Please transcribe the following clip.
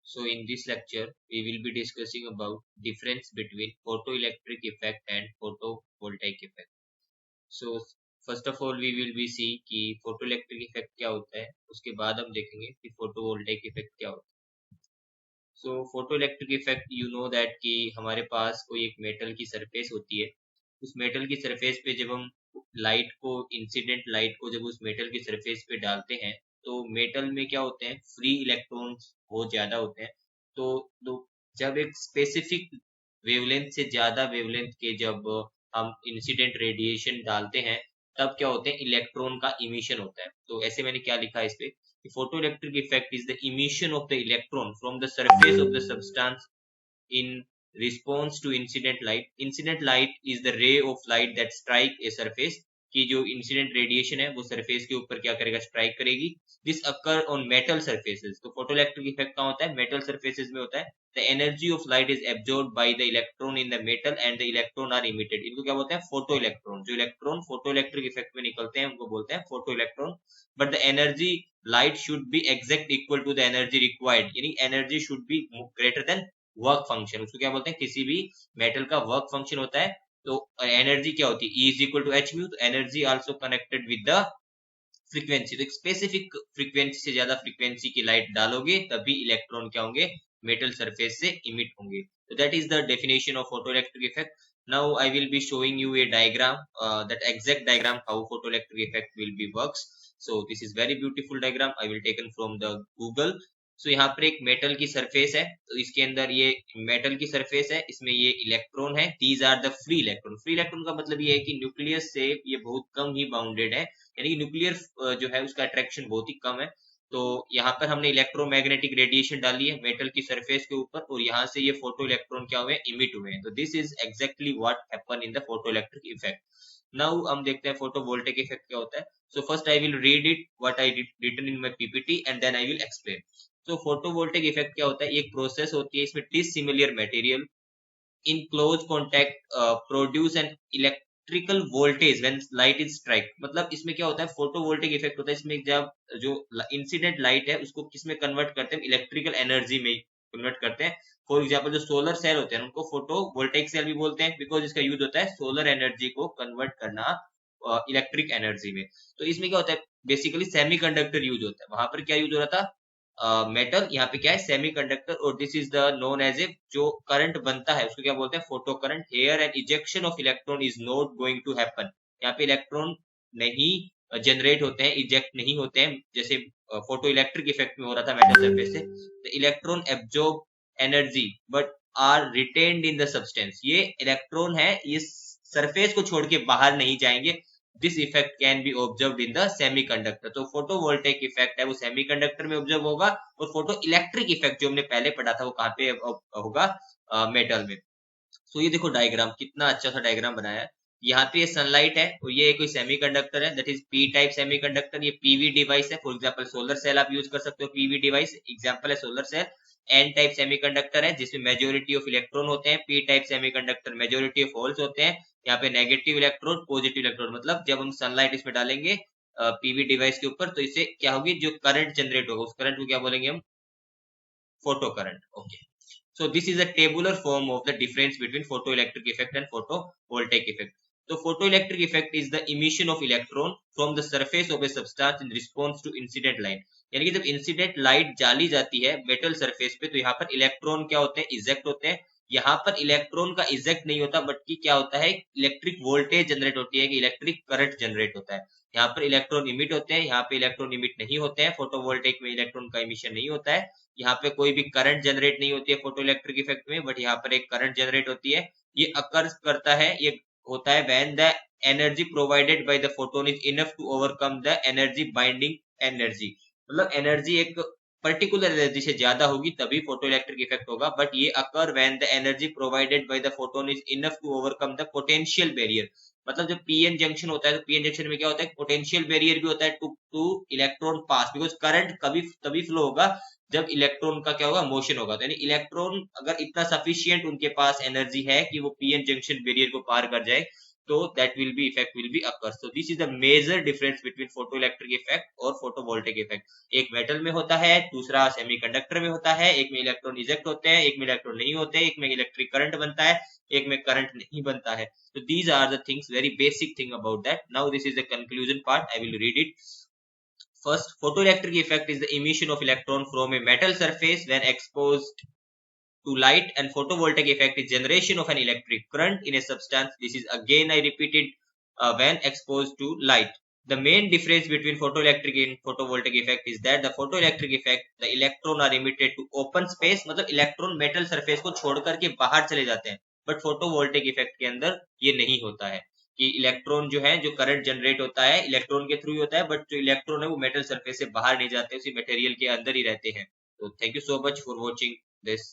So in this lecture, we will be discussing about difference between photoelectric effect and photovoltaic effect. So first of all, we will be see कि photoelectric effect क्या होता है, उसके बाद हम देखेंगे कि photovoltaic effect क्या होता है. So photoelectric effect, you know that कि हमारे पास कोई एक मेटल की सरफेस होती है. उस मेटल की सरफेस पे जब हम लाइट को इंसिडेंट लाइट को जब उस मेटल की सरफेस पे डालते हैं तो मेटल में क्या होते हैं, फ्री इलेक्ट्रॉन्स बहुत ज्यादा होते हैं. तो जब एक स्पेसिफिक वेवलेंथ से ज्यादा वेवलेंथ के जब हम इंसिडेंट रेडिएशन डालते हैं तब क्या होते हैं, इलेक्ट्रॉन का इमिशन होता है. तो ऐसे मैंने क्या लिखा है इस पे, photoelectric effect is the emission of the electron from the surface of the substance in response to incident light. Incident light is the ray of light that strike a surface. कि जो इंसिडेंट रेडिएशन है वो surface के ऊपर क्या करेगा, strike करेगी. This occur on metal surfaces. तो फोटोइलेक्ट्रिक इफेक्ट कहाँ होता है, मेटल सरफेसेस में होता है. The energy of light is absorbed by the electron in the metal and the electron are emitted. इनको क्या बोलते हैं, फोटो इलेक्ट्रॉन. जो इलेक्ट्रॉन फोटो इलेक्ट्रिक इफेक्ट में निकलते हैं उनको बोलते हैं photo electron. But the energy light should be exact equal to the energy required, यानी energy should be greater than work function. उसको क्या बोलते हैं, किसी भी मेटल का वर्क फंक्शन होता है. तो एनर्जी क्या होती है, E is equal to H mu. तो energy also connected with the frequency. तो एक स्पेसिफिक फ्रीक्वेंसी से ज्यादा फ्रीक्वेंसी की लाइट डालोगे तभी इलेक्ट्रॉन क्या होंगे, मेटल सरफेस से इमिट होंगे. तो that is the definition of photoelectric effect. Now I will be showing you a diagram, that exact diagram how photoelectric effect will be works. So this is very beautiful diagram. I will taken from the Google. So यहाँ पर एक metal की surface है. तो इसके अंदर ये metal की सरफेस है, इसमें ये इलेक्ट्रॉन है. These are the free electron. Free electron का मतलब ये है कि न्यूक्लियस से ये बहुत कम ही बाउंडेड है, यानी कि न्यूक्लियर जो है उसका अट्रैक्शन बहुत ही कम है. तो यहाँ पर हमने इलेक्ट्रोमैग्नेटिक रेडिएशन डाली है मेटल की सरफेस के ऊपर और यहाँ से ये फोटो इलेक्ट्रॉन क्या हुए, इमिट हुए हैं. तो this is exactly what happen in the photo electric effect. Now हम देखते हैं फोटोवोल्टेक इफेक्ट क्या होता है. So first I will read it what I written in my PPT and then I will explain. तो फोटोवोल्टेक इफेक्ट क्या होता है, एक प्रोसेस होती है, इसमें dissimilar material in close contact produce an electrical voltage when light is strike. मतलब इसमें क्या होता है, फोटोवोल्टिक इफेक्ट होता है. इसमें जब जो इंसिडेंट लाइट है उसको किस में कन्वर्ट करते हैं, इलेक्ट्रिकल एनर्जी में कन्वर्ट करते हैं. फॉर एग्जाम्पल जो सोलर सेल होते हैं उनको फोटोवोल्टिक सेल भी बोलते हैं, बिकॉज इसका यूज होता है सोलर एनर्जी को कन्वर्ट करना इलेक्ट्रिक एनर्जी में. तो इसमें क्या होता है, बेसिकली सेमीकंडक्टर यूज होता है. वहां पर क्या यूज हो रहा था, मेटल. यहाँ पे क्या है, सेमीकंडक्टर. और this is the known as a, जो करंट बनता है उसको क्या बोलते हैं, photo current. Here and ejection of electron is not going to happen. यहाँ पे इलेक्ट्रॉन नहीं जनरेट होते हैं, इजेक्ट नहीं होते हैं, जैसे फोटो इलेक्ट्रिक इफेक्ट में हो रहा था मेटल सरफेस से. The electron absorb energy but are retained in the substance. ये इलेक्ट्रॉन है, ये सरफेस को छोड़ के बाहर नहीं जाएंगे. This effect can be observe in the semiconductor. तो फोटोवोल्टेक इफेक्ट है वो सेमीकंडक्टर में ऑब्जर्व होगा, और फोटो इलेक्ट्रिक इफेक्ट जो हमने पहले पढ़ा था वो कहाँ पे होगा, मेटल में. सो ये देखो डायग्राम, कितना अच्छा सा डायग्राम बनाया है. यहाँ पे ये सनलाइट है और ये कोई सेमीकंडक्टर है, that is P type semiconductor. ये पीवी डिवाइस है, फॉर एग्जांपल सोलर सेल आप यूज कर सकते हो, पीवी डिवाइस एग्जांपल है solar cell. N type semiconductor है जिसमें मेजोरिटी ऑफ इलेक्ट्रॉन होते हैं. P type semiconductor majority of holes होते हैं. यहाँ पे नेगेटिव इलेक्ट्रोड पॉजिटिव इलेक्ट्रोड, मतलब जब हम सनलाइट इसमें डालेंगे पीवी डिवाइस के ऊपर तो इससे क्या होगी, जो करंट जनरेट होगा उस करंट को क्या बोलेंगे हम, photo current. Okay. So this is a tabular form of the difference between photoelectric effect and photovoltaic effect. So photoelectric effect is the emission of electron from the surface of a substance in response to incident light. यानी कि जब incident light डाली जाती है metal surface पे तो यहाँ पर इलेक्ट्रॉन क्या होते हैं, इजेक्ट होते हैं. यहाँ पर इलेक्ट्रॉन का इजेक्ट नहीं होता, बल्कि क्या होता है, इलेक्ट्रिक वोल्टेज जनरेट होती है, कि इलेक्ट्रिक करंट जनरेट होता है. यहाँ पर इलेक्ट्रॉन इमिट होते हैं, यहाँ पे इलेक्ट्रॉन इमिट नहीं होते हैं. फोटोवोल्टेक में इलेक्ट्रॉन का इमिशन नहीं होता है. यहाँ पे कोई भी करंट जनरेट नहीं होती है फोटो इलेक्ट्रिक इफेक्ट में, बट यहाँ पर एक करंट जनरेट होती है. ये अकर करता है, ये होता है when the energy provided by the photon is enough to overcome the energy binding energy. मतलब एनर्जी एक पर्टिकुलर एनर्जी से ज्यादा होगी तभी फोटो इलेक्ट्रिक इफेक्ट होगा. बट ये occur when the energy provided by the photon is enough to overcome the potential barrier. मतलब जब पीएन जंक्शन होता है तो पीएन जंक्शन में क्या होता है, पोटेंशियल बैरियर भी होता है two electron pass, because current कभी तभी फ्लो होगा जब इलेक्ट्रॉन का क्या होगा, मोशन होगा. तो यानी इलेक्ट्रॉन अगर इतना सफिशियंट उनके पास एनर्जी है कि वो पीएन जंक्शन बैरियर को पार कर जाए तो that will be effect will be occur. So this is the major difference between photoelectric effect और photovoltaic effect. एक मेटल में होता है, दूसरा सेमीकंडक्टर में होता है, एक में इलेक्ट्रॉन इजेक्ट होते हैं, एक में इलेक्ट्रॉन नहीं होते, एक में इलेक्ट्रिक करंट बनता है, एक में करंट नहीं बनता है. So these are the things, very basic thing about that. Now this is the conclusion part. I will read it. First, photoelectric effect is the emission of electron from a metal surface when exposed to light, and photovoltaic effect is generation of an electric current in a substance. This is again I repeated, when exposed to light. The main difference between photoelectric and photovoltaic effect is that the photoelectric effect, the electron are emitted to open space, मतलब electron metal surface को छोड़ करके बाहर चले जाते हैं. But photovoltaic effect के अंदर ये नहीं होता है कि इलेक्ट्रॉन जो है, जो करंट जनरेट होता है इलेक्ट्रॉन के थ्रू ही होता है, बट जो इलेक्ट्रॉन है वो मेटल सरफेस से बाहर नहीं जाते, उसी मटेरियल के अंदर ही रहते हैं. तो thank you so much for watching this.